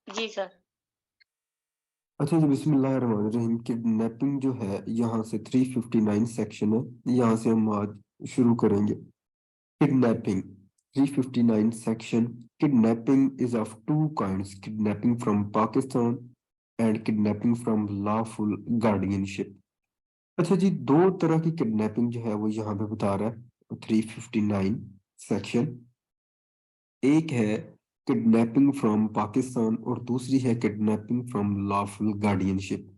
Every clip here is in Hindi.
जी सर। अच्छा जी, बिस्मिल्लाहिर्रहमानिर्रहीम। किडनैपिंग जो है यहाँ से 359 सेक्शन है, यहाँ से हम आज शुरू करेंगे। Kidnapping 359 section. Kidnapping is of two kinds, kidnapping from Pakistan and kidnapping from lawful guardianship. अच्छा जी, दो तरह की किडनैपिंग जो है वो यहाँ पे बता रहा है 359 सेक्शन। एक है किडनैपिंग फ्रॉम पाकिस्तान और दूसरी है किडनैपिंग फ्रॉम लॉफुल गार्डियनशिप।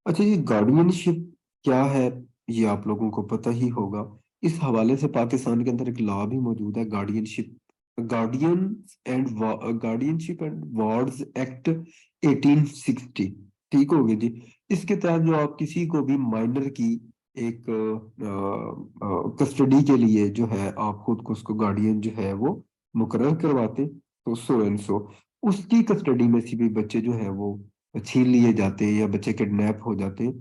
अच्छा, ये गार्डियनशिप क्या है ये आप लोगों को पता ही होगा। इस हवाले से पाकिस्तान के अंदर एक लॉ भी मौजूद है, guardianship guardian and guardianship and wards act 1860। ठीक हो गया जी। इसके तहत जो आप किसी को भी माइनर की एक कस्टडी के लिए जो है आप खुद को उसको गार्डियन जो है वो मुकर्रर करवाते, तो सो एंड सो उसकी कस्टडी में से भी बच्चे जो है वो छीन लिए जाते हैं या बच्चे किडनैप हो जाते हैं।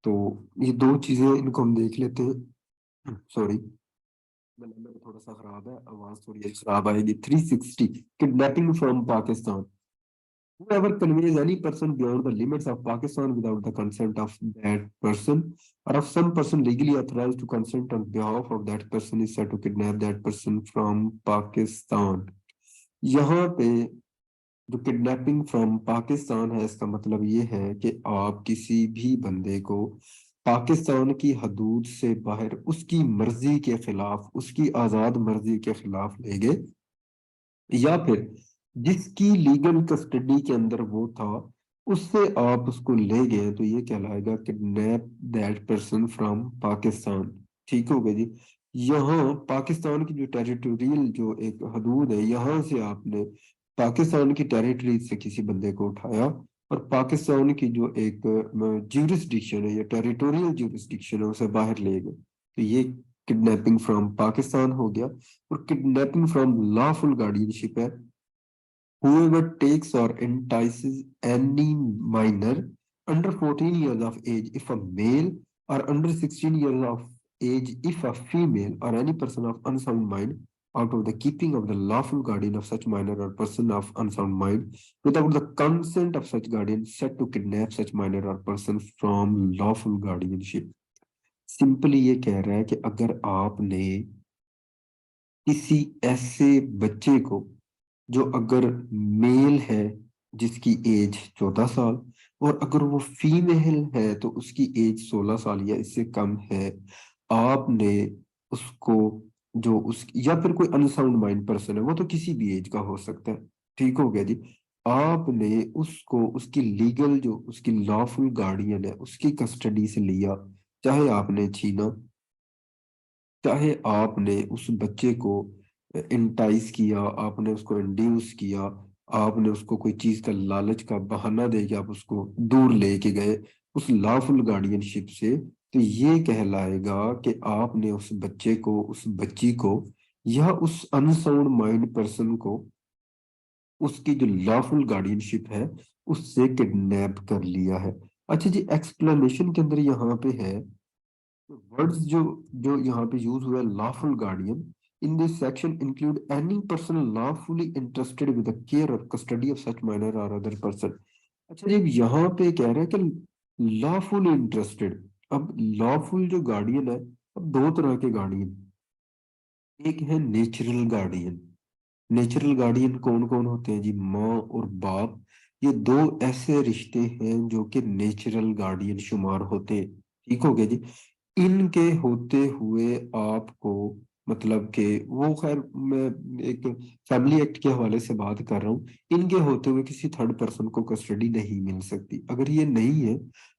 तो ये दो चीजें इनको हम देख लेते हैं। सॉरी, गला मेरा थोड़ा सा खराब है, आवाज थोड़ी खराब आएगी। 360, kidnapping from Pakistan. Whoever conveys any person beyond the limits of Pakistan without the consent of that person or of some person legally authorized to consent on behalf of that person is said to kidnap that person from Pakistan। यहाँ पे जो किडनैपिंग फ्रॉम पाकिस्तान है, इसका मतलब ये है कि आप किसी भी बंदे को पाकिस्तान की हदूद से बाहर उसकी मर्जी के खिलाफ, उसकी आजाद मर्जी के खिलाफ ले गए, या फिर जिसकी लीगल कस्टडी के अंदर वो था उससे आप उसको ले गए, तो ये कहलाएगा kidnap that person from Pakistan. ठीक हो गया जी। यहाँ पाकिस्तान की जो टेरिटोरियल जो एक हदूद है, यहाँ से आपने पाकिस्तान की टेरिटरी से किसी बंदे को उठाया और पाकिस्तान की जो एक ज्यूरिसडिक्शन है या टेरिटोरियल ज्यूरिसडिक्शन है उसे बाहर ले गए, तो ये किडनैपिंग फ्रॉम पाकिस्तान हो गया। और किडनैपिंग फ्रॉम लॉफुल गार्डियनशिप है whoever takes or entices any minor under 14 years of age if a male, or under 16 years of age if a female, or any person of unsound mind out of the keeping of the lawful guardian of such minor or person of unsound mind without the consent of such guardian set to kidnap such minor or person from lawful guardianship। Simply ये कह रहा है कि अगर आपने किसी ऐसे बच्चे को जो अगर मेल है जिसकी एज 14 साल, और अगर वो फीमेल है तो उसकी एज 16 साल या इससे कम है, आपने उसको जो उस या फिर कोई अनसाउंड माइंड पर्सन है, वो तो किसी भी एज का हो सकता है। ठीक हो गया जी। आपने उसको उसकी लीगल जो उसकी लॉफुल गार्डियन है उसकी कस्टडी से लिया, चाहे आपने छीना, चाहे आपने उस बच्चे को इंटाइस किया, आपने उसको इंड्यूस किया, आपने उसको कोई चीज का लालच का बहाना दे के आप उसको दूर लेके गए उस लॉफुल गार्डियनशिप से, तो ये कहलाएगा कि आपने उस बच्चे को, उस बच्ची को, या उस अनसाउंड माइंड पर्सन को उसकी जो लॉफुल गार्डियनशिप है उससे किडनैप कर लिया है। अच्छा जी, एक्सप्लेनेशन के अंदर यहाँ पे है वर्ड्स जो जो यहाँ पे यूज हुआ है, lawful guardian in this section include any person lawfully interested with the care और कस्टडी ऑफ सच माइनर और अदर पर्सन। अच्छा जी, यहाँ पे कह रहे हैं कि लॉफुली इंटरेस्टेड। अब लॉफुल जो गार्डियन है, अब दो तरह के गार्डियन, एक है नेचुरल गार्डियन। नेचुरल गार्डियन कौन कौन होते हैं जी? माँ और बाप, ये दो ऐसे रिश्ते हैं जो कि नेचुरल गार्डियन शुमार होते हैं। ठीक हो गया जी। इनके होते हुए आपको, मतलब कि वो, खैर मैं एक फैमिली एक्ट के हवाले से बात कर रहा हूँ, इनके होते हुए किसी थर्ड पर्सन को कस्टडी नहीं मिल सकती। अगर ये नहीं है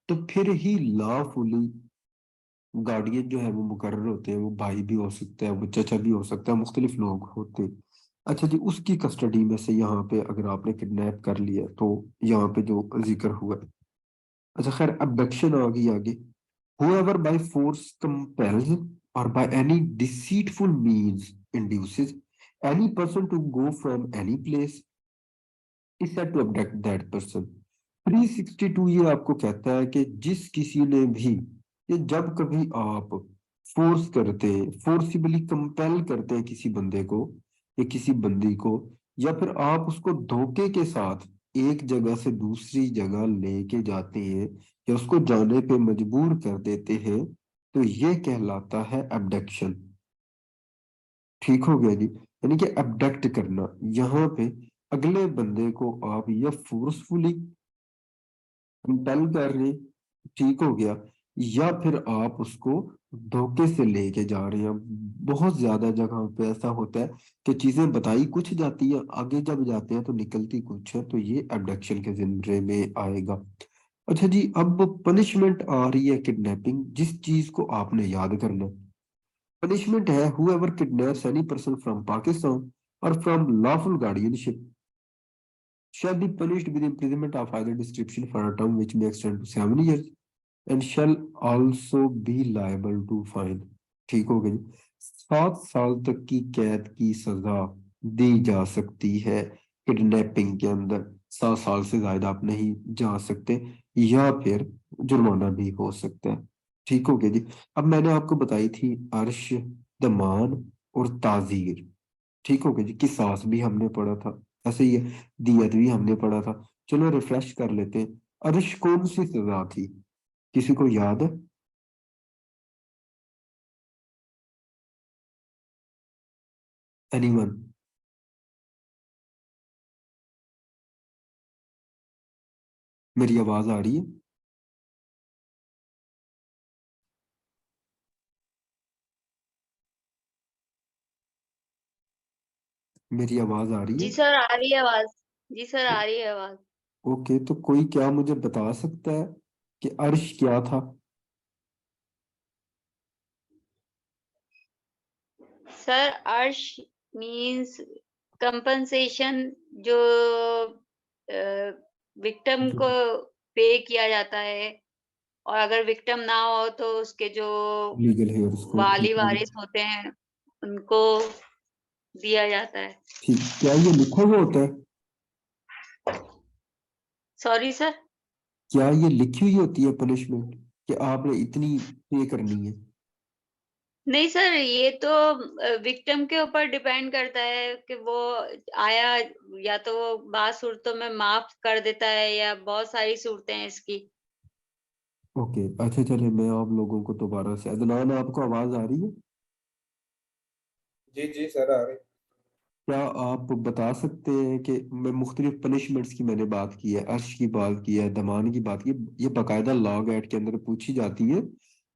तो फिर ही लॉफुली गार्डियन जो है वो मुकर्रर होते हैं। वो भाई भी हो सकता है, वो चचा भी हो सकता है, मुख्तलिफ लोग होते हैं। अच्छा जी, उसकी कस्टडी में से यहाँ पे अगर आपने किडनैप कर लिया तो यहाँ पे जो जिक्र हुआ है। अच्छा खैर, अबडक्शन आ गई आगे। Whoever by force compels or by any deceitful means induces any person to go from any place is said to abduct that person। 362 ये आपको कहता है कि जिस किसी ने भी, ये जब कभी आप फोर्स करते, फोर्सिबली कंपेल करते हैं किसी बंदे को या किसी बंदी को, या फिर आप उसको धोखे के साथ एक जगह से दूसरी जगह लेके जाते हैं या उसको जाने पे मजबूर कर देते हैं, तो ये कहलाता है अबडक्शन। ठीक हो गया जी। यानी कि अबडक्ट करना, यहाँ पे अगले बंदे को आप या फोर्सफुली कंपेल कर रहे, ठीक हो गया, या फिर आप उसको धोखे से लेके जा रहे हैं। बहुत ज्यादा जगह पे ऐसा होता है कि चीजें बताई कुछ जाती है, आगे जब जाते हैं तो निकलती कुछ है, तो ये अबडक्शन के जिम्मे में आएगा। अच्छा जी, अब पनिशमेंट आ रही है किडनैपिंग, जिस चीज को आपने याद करना। पनिशमेंट है whoever kidnaps any person from Pakistan or from lawful guardianship shall be punished with imprisonment of either description for a term which may extend to 7 years and shall also be liable to fine। ठीक हो गई। 7 साल तक की कैद की सजा दी जा सकती है किडनैपिंग के अंदर। 7 साल से ज्यादा आप नहीं जा सकते, या फिर जुर्माना भी हो सकता है। ठीक हो गया जी। अब मैंने आपको बताई थी अर्श, दमान और ताजीर। ठीक हो गया जी। किसास भी हमने पढ़ा था, ऐसे ही है, दियत भी हमने पढ़ा था। चलो रिफ्रेश कर लेते हैं। अर्श कौन सी सजा थी, किसी को याद है? एनीवन? मेरी आवाज आ रही है? मेरी आवाज आ रही है? जी सर आ रही है आवाज। जी सर आ रही है आवाज। ओके, तो कोई क्या मुझे बता सकता है कि अर्श क्या था? सर अर्श मींस कंपनसेशन, जो विक्टिम जो को पे किया जाता है, और अगर विक्टिम ना हो तो उसके जो लीगल है उसको, वाली ठीक है। वारिस होते हैं उनको दिया जाता है। ठीक, क्या ये लिखा हुआ होता है? Sorry sir. क्या ये लिखी हुई होती है पनिशमेंट कि आपने इतनी पे करनी है? नहीं सर, ये तो विक्टिम के ऊपर डिपेंड करता है कि वो आया, या तो वो बात सूरतों में माफ कर देता है या बहुत सारी सूरतें हैं इसकी। ओके, अच्छा चलिए, मैं आप लोगों को दोबारा से, अदनान आपको आवाज आ रही है? जी जी सर आ रही। क्या आप बता सकते हैं कि मैं मुख्तलिफ पनिशमेंट्स की मैंने बात की है, अर्श की बात की है, दमान की बात की है, ये बाकायदा लॉग एक्ट के अंदर पूछी जाती है।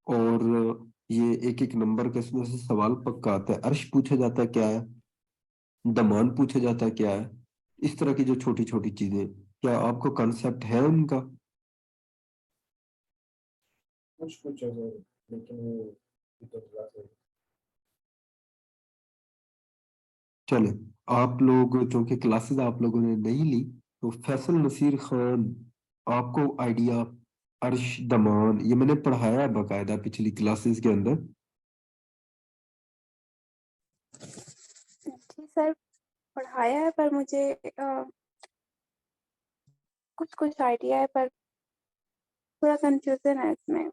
और ये एक एक नंबर का इसमें से सवाल पक्का आता है। अर्श पूछा जाता है क्या है, दमान पूछा जाता है क्या है, इस तरह की जो छोटी छोटी चीजें, क्या आपको कॉन्सेप्ट है उनका? कुछ है सर, लेकिन वो तो क्लास है। चले, आप लोग चूंकि क्लासेस आप लोगों ने नहीं ली, तो फैसल नसीर खान, आपको आइडिया अर्श दमान ये मैंने पढ़ाया है बाकायदा पिछली क्लासेस के अंदर। जी सर, पढ़ाया है पर मुझे कुछ कुछ आइडिया है, पर थोड़ा कंफ्यूजन है इसमें।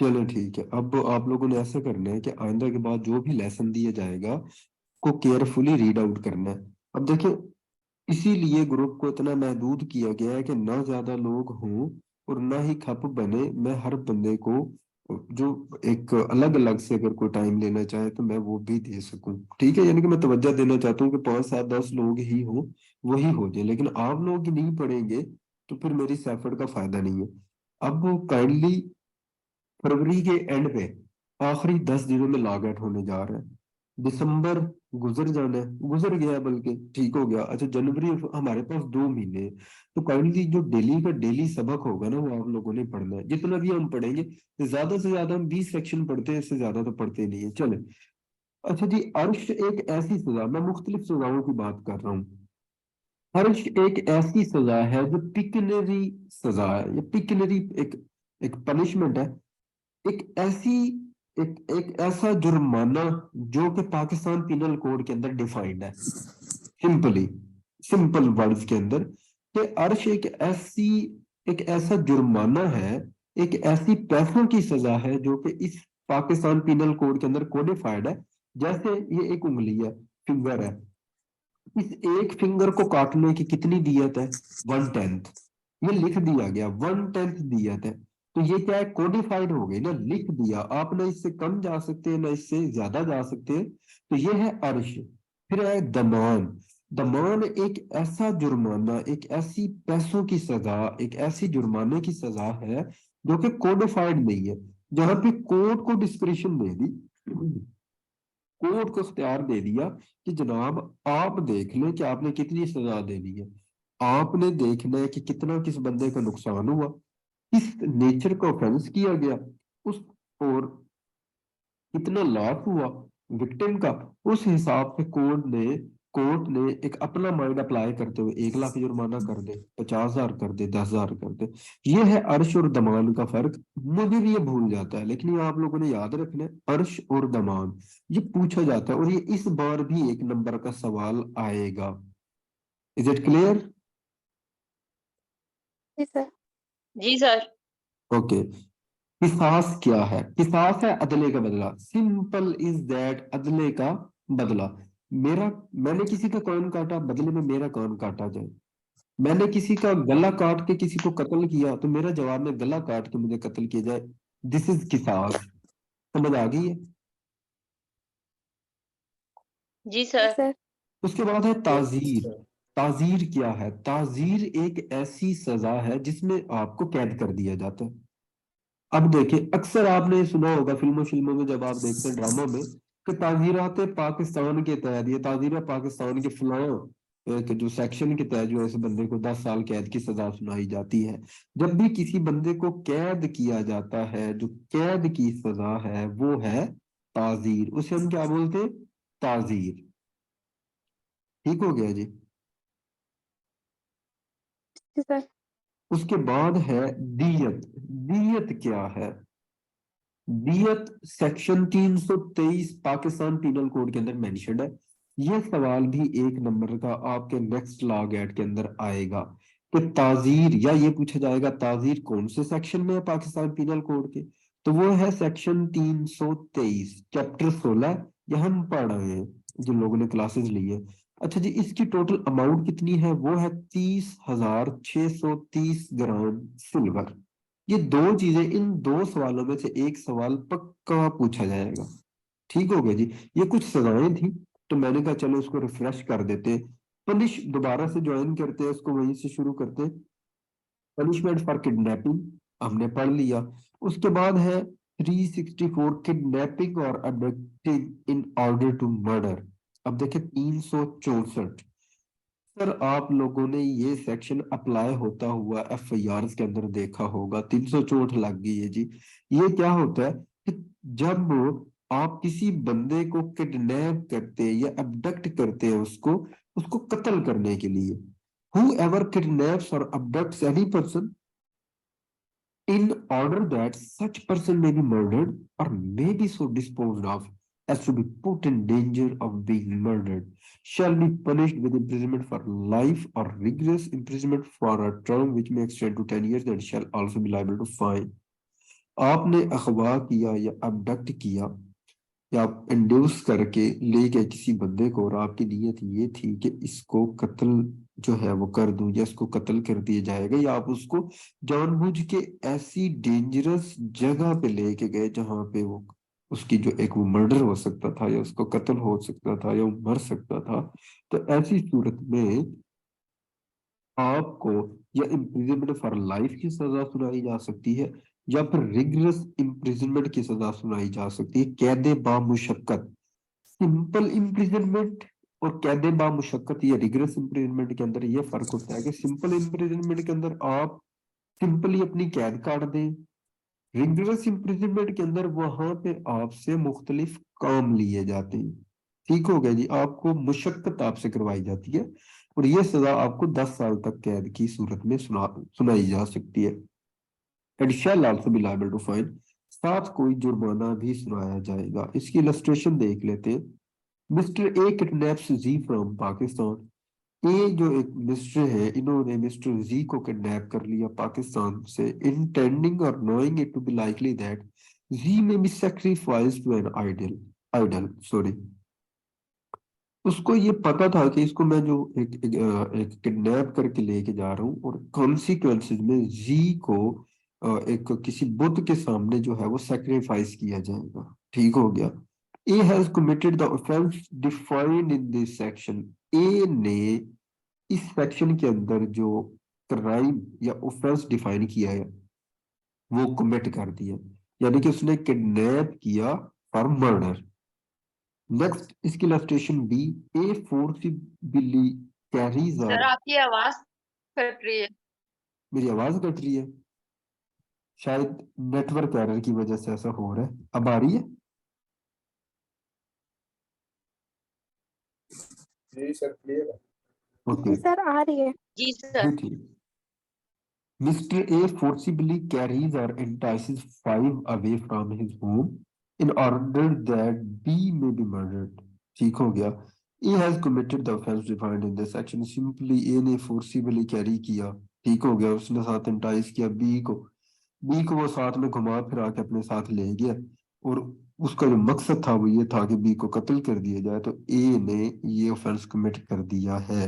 चलो ठीक है, अब आप लोगों ने ऐसा करना है कि आइंदा के बाद जो भी लेसन दिया जाएगा को केयरफुली रीड आउट करना है। अब देखिए, इसीलिए ग्रुप को इतना महदूद किया गया है कि ना ज्यादा लोग हों और ना ही खप बने। मैं हर बंदे को जो एक अलग अलग से अगर कोई टाइम लेना चाहे तो मैं वो भी दे सकूं, ठीक है। यानी कि मैं तवज्जो देना चाहता हूँ कि 5 7 10 लोग ही हों, वही हो जाए, लेकिन आप लोग ही नहीं पढ़ेंगे तो फिर मेरी इस एफर्ट का फायदा नहीं है। अब काइंडली फरवरी के एंड पे आखिरी 10 दिनों में लॉग आउट होने जा रहा है। दिसंबर गुजर जाना है, गुजर गया बल्कि, ठीक हो गया। अच्छा, जनवरी हमारे पास 2 महीने हैं। तो काइंडली जो डेली का डेली सबक होगा ना, वो आप लोगों ने पढ़ना है। जितना भी हम पढ़ेंगे, ज्यादा से ज्यादा हम 20 सेक्शन पढ़ते हैं, इससे ज्यादा तो पढ़ते नहीं है। चले, अच्छा जी, अर्श एक ऐसी सजा, मैं मुख्तलिफ सजाओं की बात कर रहा हूँ। अर्श एक ऐसी सजा है जो पिकनरी सजा है, ये पिकनरी एक एक पनिशमेंट है। एक ऐसी एक ऐसा जुर्माना जो कि पाकिस्तान पिनल कोड के अंदर डिफाइंड है, सिंपली, सिंपल वर्ड्स के अंदर, कि अर्श एक ऐसा जुर्माना है, एक ऐसी पैसों की सजा है जो कि इस पाकिस्तान पिनल कोड के अंदर कोडिफाइड है। जैसे ये एक उंगली है, फिंगर है, इस एक फिंगर को काटने की कितनी दियत है? 1/10। ये लिख दिया गया 1/10 दियत है, तो ये क्या है? कोडिफाइड हो गई ना, लिख दिया। आप ना इससे कम जा सकते हैं ना इससे ज्यादा जा सकते हैं। तो ये है अर्श। फिर है दमान। दमान एक ऐसा जुर्माना, एक ऐसी पैसों की सजा, एक ऐसी जुर्माने की सजा है जो कि कोडिफाइड नहीं है, जहां पे कोर्ट को डिस्क्रिप्शन दे दी, कोर्ट को इख्तियार दे दिया कि जनाब आप देख लें कि आपने कितनी सजा देनी है। आपने देखना है कि कितना किस बंदे का नुकसान हुआ, किस नेचर का ऑफेंस किया गया, उस और कितना लॉस हुआ विक्टिम का। उस हिसाब से कोर्ट ने एक अपना माइंड अप्लाई करते हुए 1 लाख जुर्माना कर दे, 50,000 कर दे, 10,000 कर दे। ये है अर्श और दमान का फर्क। मुझे भी ये भूल जाता है, लेकिन ये आप लोगों ने याद रखना है, अर्श और दमान ये पूछा जाता है, और ये इस बार भी 1 नंबर का सवाल आएगा। Is it clear? जी सर। जी सर। ओके। किसास क्या है? किसास है अदले का बदला। सिंपल इज दैट, अदले का बदला। मैंने किसी का कान काटा, बदले में मेरा कान काटा जाए। मैंने किसी का गला काट के किसी को कत्ल किया, तो मेरा जवाब में गला काट के मुझे कत्ल किया जाए। दिस इज किसास। समझ आ गई है? जी जी सर। सर। उसके बाद है ताजीर। सर। ताजीर क्या है? ताजीर एक ऐसी सजा है जिसमें आपको कैद कर दिया जाता है। अब देखिए, अक्सर आपने सुना होगा फिल्मों फिल्मों में, जब आप देखते हैं ड्रामा में, कि ताजीरात पाकिस्तान के तहत, ये ताजीर पाकिस्तान के फलां एक जो सेक्शन के तहत जो है, इस बंदे को 10 साल कैद की सजा सुनाई जाती है। जब भी किसी बंदे को कैद किया जाता है, जो कैद की सजा है वो है ताजीर। उसे हम क्या बोलते हैं? ताजीर। ठीक हो गया जी। जी सर। उसके बाद है दियत। दियत क्या है? दियत सेक्शन 323 पाकिस्तान पीनल कोड के अंदर मेंशन्ड है। यह सवाल भी 1 नंबर का आपके नेक्स्ट लॉ गेट के अंदर आएगा कि ताजीर, या ये पूछा जाएगा ताजीर कौन से सेक्शन में है पाकिस्तान पीनल कोड के, तो वो है सेक्शन 323 चैप्टर 16। यह हम पढ़ रहे हैं, जिन लोगों ने क्लासेस ली है। अच्छा जी, इसकी टोटल अमाउंट कितनी है? वो है 30,630 ग्राम सिल्वर। ये दो चीजें, इन दो सवालों में से एक सवाल पक्का पूछा जाएगा। ठीक हो गया जी। ये कुछ सजाएं थी, तो मैंने कहा चलो इसको रिफ्रेश कर देते हैं। पनिश दोबारा से ज्वाइन करते हैं, इसको वहीं से शुरू करते हैं। पनिशमेंट फॉर किडनैपिंग हमने पढ़ लिया। उसके बाद है 364 किडनैपिंग और abducting in order to murder. अब देखिए 364। सर आप लोगों ने ये सेक्शन अप्लाई होता हुआ एफआईआर के अंदर देखा होगा। 364 लग गई है जी। ये क्या होता है कि जब आप किसी बंदे को किडनैप करते हैं या अबडक्ट करते हैं, उसको उसको कत्ल करने के लिए, whoever kidnaps or abducts any person in order that such person may be murdered or may be so disposed of as to be put in danger of being murdered shall be punished with imprisonment for life or rigorous imprisonment for a term which may extend to 10 years and shall also be liable to fine. आपने अगवा किया या अबडक्ट किया या आप इंड्यूस करके ले गए किसी बंदे को, और आपकी नीयत ये थी कि इसको कत्ल जो है वो कर दूं, या इसको कत्ल कर दिया जाएगा, या आप उसको जानबूझ के ऐसी डेंजरस जगह पे लेके गए जहां पे वो उसकी जो एक वो मर्डर हो सकता था, या उसको कत्ल हो सकता था, या वो मर सकता था, तो ऐसी सूरत में आपको या इम्प्रिजनमेंट फॉर लाइफ की सजा सुनाई जा सकती है, या फिर रिगरस इम्प्रिजनमेंट की सजा सुनाई जा सकती है, कैद बामुशक्कत। सिंपल इम्प्रिजनमेंट और कैद बामुशक्कत या रिगरस इम्प्रिजनमेंट के अंदर ये फर्क होता है कि सिंपल इम्प्रिजनमेंट के अंदर आप सिंपली अपनी कैद काट दें। रिगरस इम्प्रिजनमेंट के अंदर वहां पे आपसे मुख्तलिफ काम लिए जाते हैं। ठीक हो गया जी। आपको मुशक्कत आपसे करवाई जाती है, और ये सजा आपको 10 साल तक कैद की सूरत में सुनाई जा सकती है। And shall also be liable to fine. साथ कोई जुर्माना भी सुनाया जाएगा। इसकी इलस्ट्रेशन देख लेते हैं। Mister A kidnaps G from Pakistan. ये जो एक मिस्टर है, इन्होंने मिस्टर जी को किडनैप कर लिया पाकिस्तान से, इंटेंडिंग और knowing it to be likely that G may be sacrificed to an idol idol sorry उसको ये पता था कि इसको मैं जो एक किडनैप करके लेके जा रहा हूँ, और कॉन्सिक्वेंसेज में जी को एक किसी बुत के सामने जो है वो सेक्रीफाइस किया जाएगा। ठीक हो गया। A has committed the offence defined in this section. A ने इस सेक्शन के अंदर जो क्राइम या ऑफेंस डिफाइन किया है वो कमिट कर दिया, यानी कि उसने किडनैप किया फॉर मर्डर। नेक्स्ट इसकी इलस्ट्रेशन बी, ए फोर्सिबली कैरीज सर आउट। आपकी आवाज कट रही है। मेरी आवाज कट रही है? शायद नेटवर्क एरर की वजह से ऐसा हो रहा है। अब आ रही है? जी सर, क्लियर है। ओके जी सर, आ रही है। जी सर। जी ठीक। Mr. A forcibly carries or entices 5 away from his home in order that B may be murdered. ठीक हो गया। A has committed the offense defined in this section. Simply A ने forcibly carry किया। ठीक हो गया। उसने साथ entice किया B को। B को वो साथ में घुमा फिरा के अपने साथ ले गया, और उसका जो मकसद था वो ये था कि B को कत्ल कर दिया जाए। तो A ने ये ऑफेंस कमिट कर दिया है।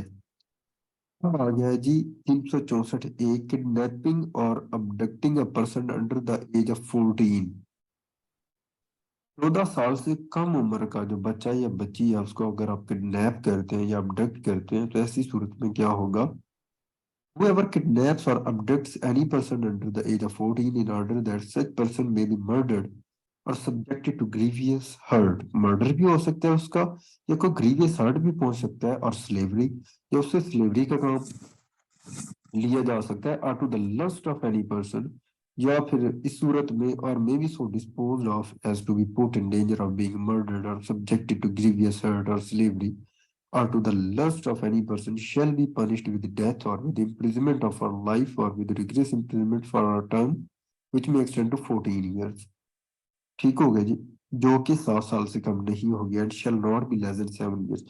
आ गया जी 364 ए, किडनैपिंग और abducting a person under the age of 14। 14 साल से कम उम्र का जो बच्चा या बच्ची है उसको अगर आप किडनैप करते हैं या अबडक्ट करते हैं तो ऐसी सूरत में क्या होगा? Whoever kidnaps or abducts any person under the age of 14 in order that such person may be murdered or subjected to grievous hurt, murder भी हो सकता है उसका, या कोई ग्रीवियस हर्ट भी पहुंच सकता है, और स्लेवरी, या उससे स्लेवरी का काम लिया जा सकता है, or to the lust of any person, या फिर इस सूरत में or may be so disposed of as to be put in danger of being murdered or subjected to grievous hurt or slavery, or to the lust of any person shall be punished with death or with imprisonment of for life or with rigorous imprisonment for a term which may extend to 14 years। ठीक हो गया जी। जो कि 7 साल से कम नहीं होगी, and shall not be less than 7 years।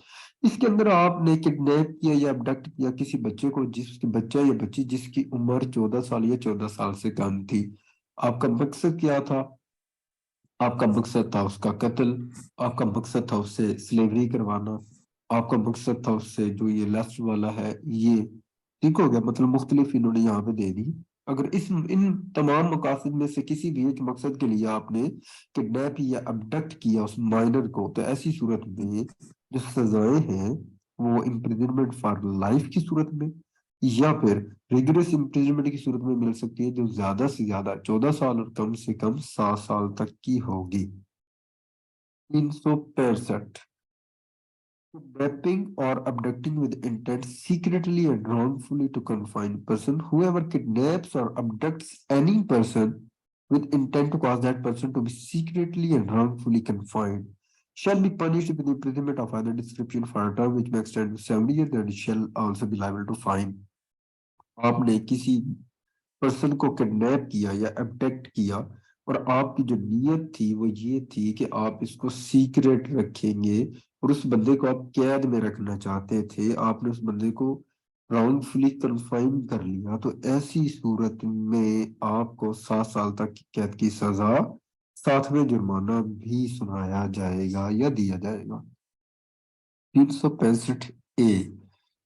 इसके अंदर आपने किडनैप किया या अबडक्ट किया किसी बच्चे को, जिसकी बच्चा या बच्ची जिसकी उम्र 14 साल या 14 साल से कम थी, आपका मकसद क्या था? आपका मकसद था उसका कत्ल, आपका मकसद था उससे स्लेवरी करवाना, आपका मकसद था उससे जो ये लास्ट वाला है ये। ठीक हो गया। मतलब मुख्तलिफ इन्होंने यहाँ पे दे दी। अगर इस इन तमाम मकासद में से किसी भी एक मकसद के लिए आपने किडनैप या अबडक्ट किया उस माइनर को, तो ऐसी सूरत में जो सजाएं हैं वो इम्प्रिजनमेंट फॉर लाइफ की सूरत में या फिर रिगरस इम्प्रिजनमेंट की सूरत में मिल सकती है, जो ज्यादा से ज्यादा 14 साल और कम से कम 7 साल तक की होगी। 365, kidnapping or abducting with intent secretly and wrongfully to confine person, whoever kidnaps or abducts any person with intent to cause that person to be secretly and wrongfully confined shall be punished with imprisonment of either description for a term which may extend to 7 years, and shall also be liable to fine। आपने किसी पर्सन को किडनैप किया या अबडक्ट किया, और आपकी जो नीयत थी वो ये थी कि आप इसको सीक्रेट रखेंगे, और उस बंदे को आप कैद में रखना चाहते थे, आपने उस बंदे को राउंडफुली कन्फाइन कर लिया, तो ऐसी सूरत में आपको 7 साल तक की कैद की सजा, साथ में जुर्माना भी सुनाया जाएगा या दिया जाएगा। 365 ए,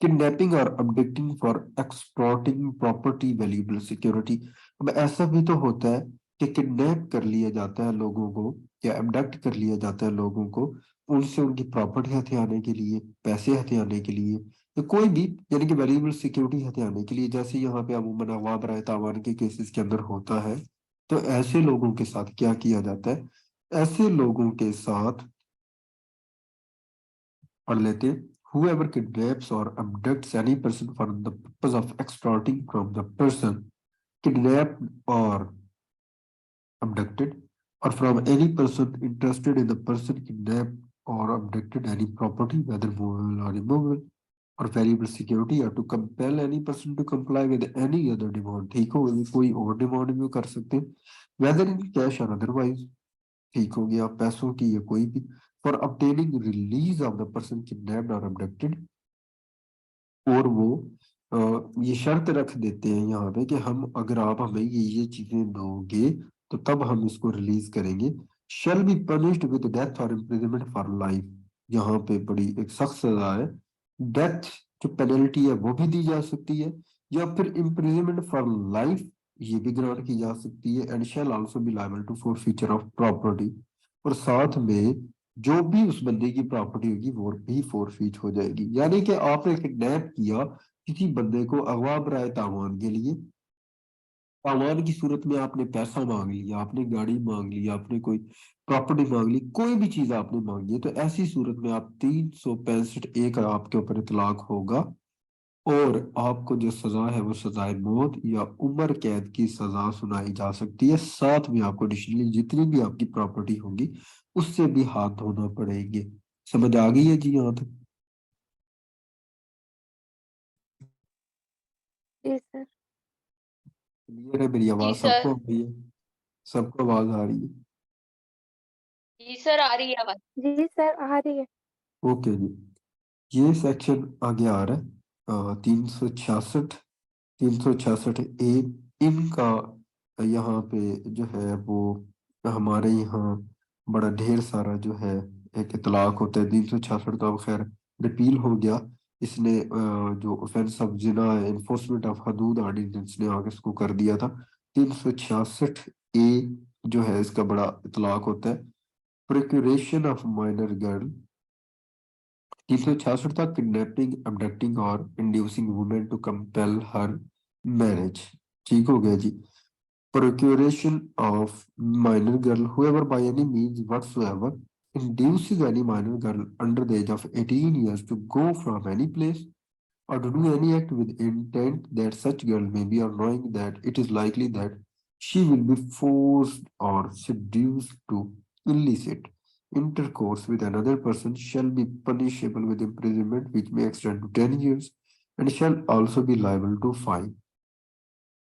किडनैपिंग और अबडक्टिंग फॉर एक्सटॉर्टिंग प्रॉपर्टी वैल्यूएबल सिक्योरिटी। अब ऐसा भी तो होता है कि किडनैप कर लिया जाता है लोगों को या अबडक्ट कर लिया जाता है लोगों को, उनसे उनकी प्रॉपर्टी हथियाने के लिए, पैसे हथियाने के लिए, या कोई भी यानी कि वैल्यूएबल सिक्योरिटी हथियाने के लिए, जैसे यहाँ पे अमूमन अगवा बराए तावान के केसेस के अंदर होता है। तो ऐसे लोगों के साथ क्या किया जाता है? ऐसे लोगों के साथ पढ़ लेते हैं। Whoever kidnaps or abducts any person for the purpose of extorting from the person kidnapped or abducted, or from any person interested in the person kidnapped or abducted any property, whether movable or immovable, or valuable security, or to compel any person to comply with any other demand। ठीक हो गया। कोई और डिमांड भी कर सकते हैं, whether in cash or otherwise। ठीक हो गया। पैसों की या कोई भी, for obtaining release of the person kidnapped or abducted, और वो ये शर्त रख देते हैं यहाँ पे कि हम अगर आप हमें ये चीजें दोगे तो तब हम इसको रिलीज करेंगे। Shall be punished with death और इम्प्रिजनमेंट फॉर लाइफ। यहाँ पे बड़ी एक सख्त सजा है। डेथ जो पेनल्टी है वो भी दी जा सकती है, या फिर इम्प्रिजनमेंट फॉर लाइफ ये भी ग्रांट की जा सकती है। And shall also be liable to forfeiture of property, और साथ में जो भी उस बंदे की प्रॉपर्टी होगी वो भी फॉरफीट हो जाएगी। यानी कि आपने किडनैप किया किसी बंदे को अगवा बराए तावान के लिए, तावान की सूरत में आपने पैसा मांग लिया, आपने गाड़ी मांग ली, आपने कोई प्रॉपर्टी मांग ली, कोई भी चीज आपने मांगी है, तो ऐसी सूरत में आप 365 एक आपके ऊपर इतलाक होगा, और आपको जो सजा है वो सजाए मौत या उम्र कैद की सजा सुनाई जा सकती है। साथ में आपको एडिशनली जितनी भी आपकी प्रॉपर्टी होगी उससे भी हाथ धोना पड़ेंगे। समझ आ गई है जी यहाँ तक? जी सर। क्लियर है मेरी जी आवाज सर। सबको आ रही है? सबको आवाज आ रही है? जी सर, आ रही है आवाज। जी सर, आ रही है। ओके जी, ये सेक्शन आगे आ रहा है 366 ए। इनका यहाँ पे जो है वो हमारे यहाँ बड़ा ढेर सारा जो है एक इतलाक होता है। 366 तो अब खैर रिपील हो गया, इसने जो offence of Zina enforcement of Hudood ordinance ने आगे इसको कर दिया था। 366 ए जो है इसका बड़ा इतलाक होता है। प्रोक्यूरेशन ऑफ माइनर गर्ल। 366 था kidnapping, abducting or inducing women to compel her marriage. ठीक हो गया जी। Procuration of minor girl, whoever by any means whatsoever induces any minor girl under the age of 18 years to go from any place or to do any act with intent that such girl may be, or knowing that it is likely that she will be forced or seduced to illicit intercourse with another person, shall be punishable with imprisonment which may extend to 10 years and shall also be liable to fine।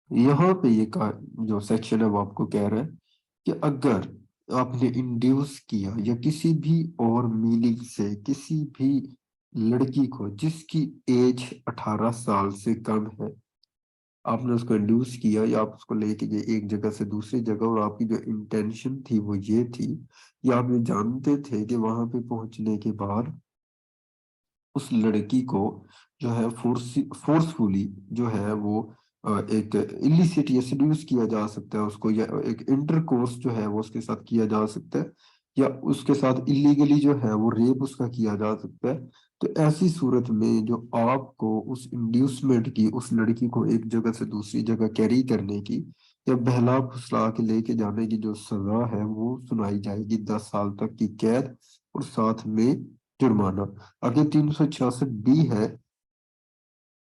यहाँ पे जो सेक्शन है वो आपको कह रहा है कि अगर आपने इंड्यूस किया या किसी भी और मीनिंग से किसी भी लड़की को जिसकी एज 18 साल से कम है, आपने उसको इंड्यूस किया या आप उसको लेके गए एक जगह से दूसरी जगह, और आपकी जो इंटेंशन थी वो ये थी, या आप ये जानते थे कि वहां पे पहुंचने के बाद उस लड़की को जो है फोर्सफुली जो है वो एक इलिसिट या सेड्यूस किया जा सकता है उसको, या एक इंटरकोर्स जो है वो उसके साथ किया जा सकता है, या उसके साथ इलीगली जो है वो रेप उसका किया जा सकता है। तो ऐसी सूरत में जो आपको उस इंड्यूसमेंट की, उस लड़की को एक जगह से दूसरी जगह कैरी करने की या बहला फुसला के लेके जाने की जो सजा है वो सुनाई जाएगी 10 साल तक की कैद और साथ में जुर्माना। आगे 366 बी है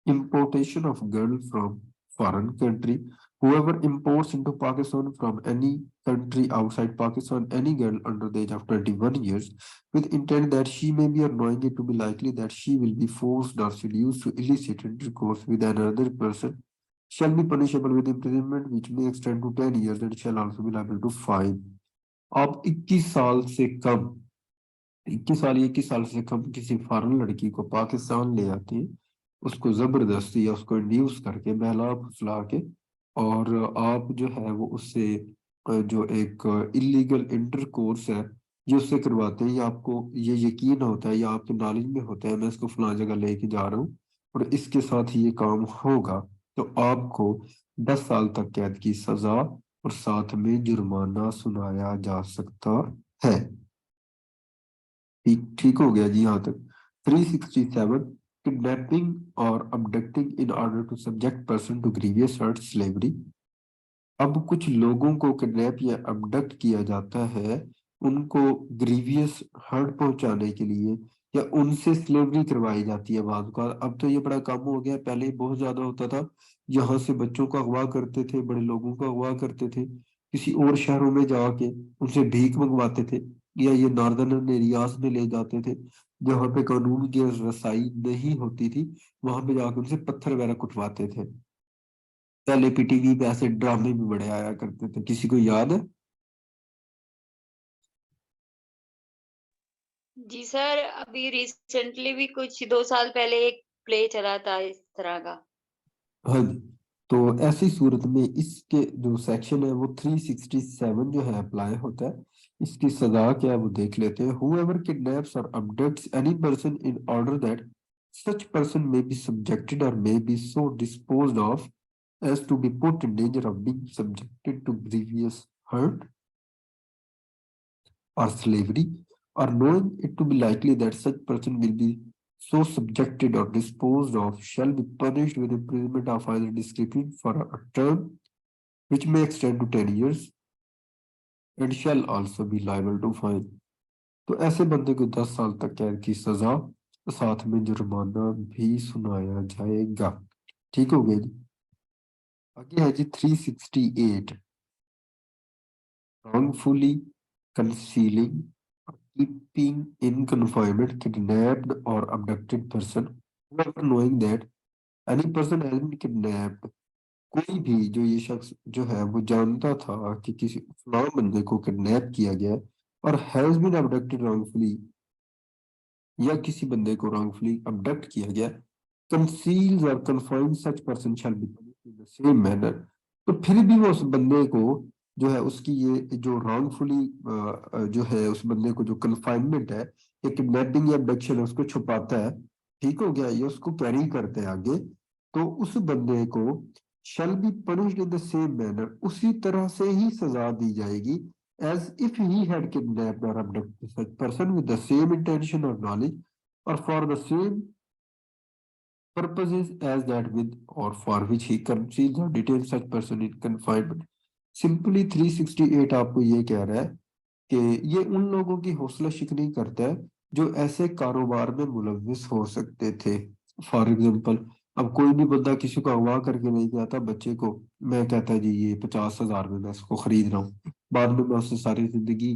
importation of girl from foreign country। Whoever imports into Pakistan from any country outside Pakistan any girl under the age of 21 years with intent that she may be, or knowing it to be likely that she will be forced or seduced to illicit intercourse with another person, shall be punishable with imprisonment which may extend to 10 years and shall also be liable to fine। आप 21 साल से कम, 21 साल से कम किसी फॉरेन लड़की को पाकिस्तान ले आते हैं, उसको जबरदस्ती या उसको इंड्यूस करके बहला फुसला के, और आप जो है वो उससे जो एक इलीगल इंटरकोर्स है ये उससे करवाते हैं, या आपको ये यकीन होता है या आपके नॉलेज में होता है मैं इसको फलां जगह लेके जा रहा हूँ और इसके साथ ये काम होगा, तो आपको 10 साल तक कैद की सजा और साथ में जुर्माना सुनाया जा सकता है। ठीक ठीक हो गया जी यहाँ तक। 367 किडनैपिंग और abducting in order to subject person to grievous hurt slavery. अब कुछ लोगों को किडनैप या अबडक्ट किया जाता है उनको ग्रीवियस हर्ट पहुंचाने के लिए, या उनसे स्लेवरी करवाई जाती है बाद का। अब तो ये बड़ा कम हो गया, पहले बहुत ज्यादा होता था। यहाँ से बच्चों को अगवा करते थे, बड़े लोगों को अगवा करते थे, किसी और शहरों में जाके उनसे भीख मंगवाते थे, या ये नॉर्दर्न एरियाज में ले जाते थे जहाँ पे कानून की रसाई नहीं होती थी, वहां पे जाकर उनसे पत्थर वगैरह कुटवाते थे। पहले पीटीवी पे ऐसे ड्रामे भी बड़े आया करते थे, किसी को याद है? जी सर, अभी रिसेंटली भी कुछ 2 साल पहले एक प्ले चला था इस तरह का। हाँ जी। तो ऐसी सूरत में इसके जो सेक्शन है वो 367 जो है अप्लाई होता है। इसकी सजा क्या है वो देख लेते हैं। Whoever kidnaps or abducts any person in order that such person may be subjected or may be so disposed of as to be put in danger of being subjected to grievous hurt or slavery, or knowing it to be likely that such person will be so subjected or disposed of, shall be punished with imprisonment of either description for a term which may extend to 10 years and shall also be liable to fine। तो ऐसे बंदे को 10 साल तक कैद की सजा, साथ में जुर्माना भी सुनाया जाएगा। ठीक हो गया जी। आगे है जी 368, wrongfully concealing or keeping in confinement kidnapped or abducted person, whoever knowing that any person has been kidnapped। कोई भी जो ये शख्स जो है वो जानता था कि किसी फलां बंदे को किडनैप किया गया है और हैज बीन अबडक्टेड रॉन्गफुली, या किसी बंदे को रॉन्गफुली अबडक्ट किया गया, कंसील्स और confine such person shall be punished in the same manner. तो फिर भी वो उस बंदे को जो है उसकी ये जो रॉन्गफुली जो है उस बंदे को जो कन्फाइनमेंट है या किडनैपिंग या अबडक्शन है उसको छुपाता है, ठीक हो गया, ये उसको कैरी करते हैं आगे, तो उस बंदे को shall be punished in the same manner, उसी तरह से ही सजा दी जाएगी as if he had kidnapped or abducted such person with the same intention or knowledge or for the same purposes as that with or for which he conceals or detains such person in confinement। Simply 368 आपको ये कह रहा है कि ये उन लोगों की हौसला शिकनी करता है जो ऐसे कारोबार में मुलविस हो सकते थे। फॉर एग्जाम्पल, अब कोई भी बंदा किसी को अगवा करके नहीं जाता बच्चे को, मैं कहता जी ये 50,000 में मैं इसको खरीद रहा हूँ, बाद में मैं उससे सारी जिंदगी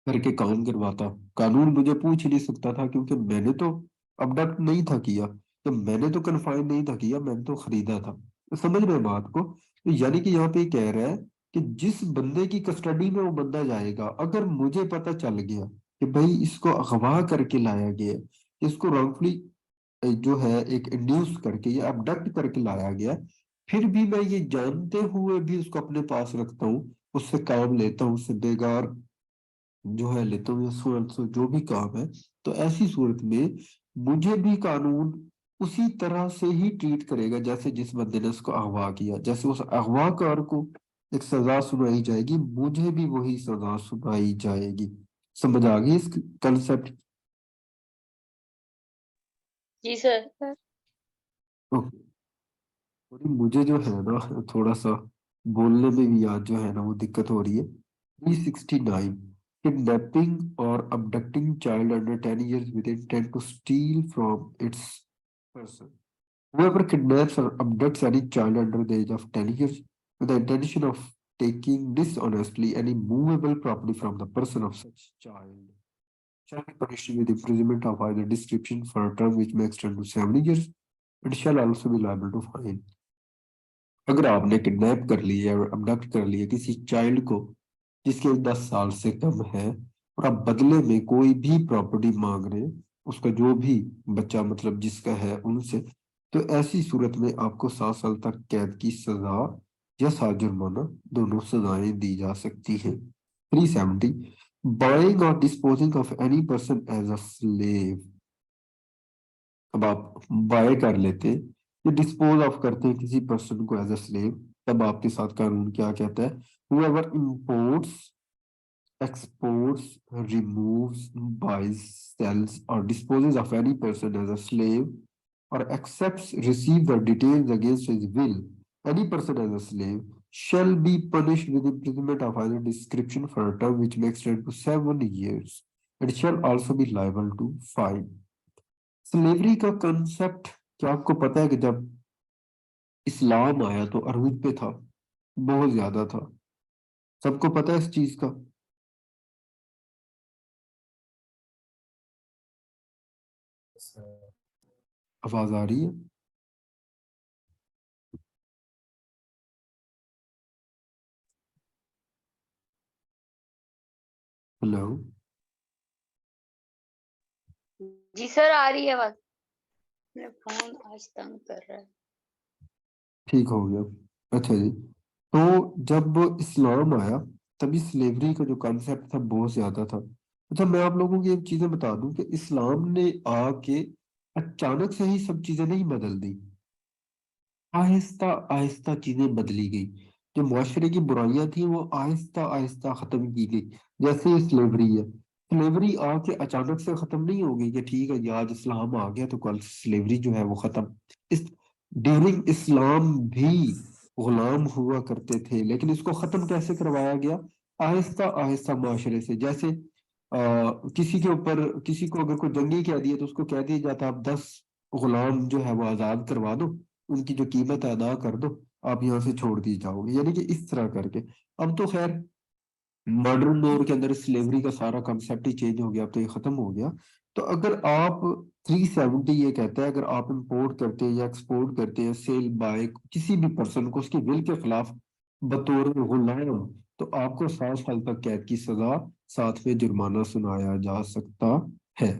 करके काम करवाता, कानून मुझे पूछ ही नहीं सकता था क्योंकि मैंने तो अबडक्ट नहीं था किया, तो मैंने तो कन्फाइन नहीं था किया, मैंने तो खरीदा था। तो समझ रहे हैं बात को? तो यानी कि यहाँ पे कह रहा है कि जिस बंदे की कस्टडी में वो बंदा जाएगा, अगर मुझे पता चल गया कि भाई इसको अगवा करके लाया गया, इसको रॉन्गफुली जो है एक इंड्यूस करके या अबडक्ट करके लाया गया, फिर भी मैं ये जानते हुए भी उसको अपने पास रखता हूँ, उससे काम लेता हूँ, उससे बेगार जो है लेता हूँ, जो भी काम है, तो ऐसी सूरत में मुझे भी कानून उसी तरह से ही ट्रीट करेगा जैसे जिस बंदे ने उसको अगवा किया, जैसे उस अगवाकार को एक सजा सुनाई जाएगी, मुझे भी वही सजा सुनाई जाएगी। समझ आ गई इस कंसेप्ट? जी सर। सर और मुझे जो है ना थोड़ा सा बोलने में भी आज जो है ना वो दिक्कत हो रही है। 369, किडनैपिंग और abducting child under 10 years with intent to steal from its person। Whoever kidnaps or abducts any child under the age of 10 years with the intention of taking dishonestly any movable property from the person of such child shall be punished with imprisonment of either description for a term which may extend to 7 years and shall also be liable to fine। अगर आपने किडनैप कर लिया और अबडक्ट कर लिया किसी चाइल्ड को जिसकी एज 10 साल से कम है और आप बदले में कोई भी प्रॉपर्टी मांग रहे हैं, उसका जो भी बच्चा मतलब जिसका है उनसे, तो ऐसी सूरत में आपको 7 साल तक कैद की सजा या 7 जुर्माना, दोनों सजाएं दी जा सकती हैं। 370, buying or disposing of any person as a slave. अब आप बाय कर लेते या डिस्पोज ऑफ करते हैं किसी पर्सन को एज अ स्लेव, तब आपके साथ कानून क्या कहता है? whoever imports, exports, removes, buys, sells or disposes of any person as a slave or accepts, receives or detains against his will any person as a slave shall be punished with imprisonment of either description for a term which may extend to 7 years and shall also be liable to fine। Slavery का कंसेप्ट क्या आपको पता है कि जब इस्लाम आया तो अरूज पे था, बहुत ज्यादा था, सबको पता है इस चीज का? आवाज आ रही है? हेलो? जी सर, आ रही है आवाज। मेरा फोन आज तंग कर रहा है। ठीक हो गया। अच्छा जी, तो जब इस्लाम आया तभी स्लेवरी का जो कॉन्सेप्ट था बहुत ज्यादा था। अच्छा, मैं आप लोगों को एक चीजें बता दूं कि इस्लाम ने आके अचानक से ही सब चीजें नहीं बदल दी, आहिस्ता आहिस्ता चीजें बदली गई। जो मुआशरे की बुराइयां थी वो आहिस्ता आहिस्ता खत्म की गई। जैसे ये स्लेवरी है, स्लेवरी आके अचानक से खत्म नहीं हो गई कि ठीक है, ये आज इस्लाम आ गया तो कल स्लेवरी जो है वो खत्म। इस ड्यूरिंग इस्लाम भी गुलाम हुआ करते थे, लेकिन इसको खत्म कैसे करवाया गया? आहिस्ता आहिस्ता मुआशरे से। जैसे किसी के ऊपर, किसी को अगर कोई जंगी कह दिया तो उसको कह दिया जाता आप 10 गुलाम जो है वो आजाद करवा दो, उनकी जो कीमत है अदा कर दो, आप यहाँ से छोड़ दी जाओगे, यानी कि इस तरह करके। अब तो खैर मॉडर्न दौर के अंदर स्लेवरी का सारा कंसेप्ट ही चेंज हो गया, अब तो ये खत्म हो गया। तो अगर आप 370 ये कहता है, अगर आप इंपोर्ट करते हैं या एक्सपोर्ट करते हैं सेल बाय किसी भी पर्सन को उसकी विल के खिलाफ बतौर गुलाम, तो आपको 7 साल तक कैद की सजा, साथ में जुर्माना सुनाया जा सकता है।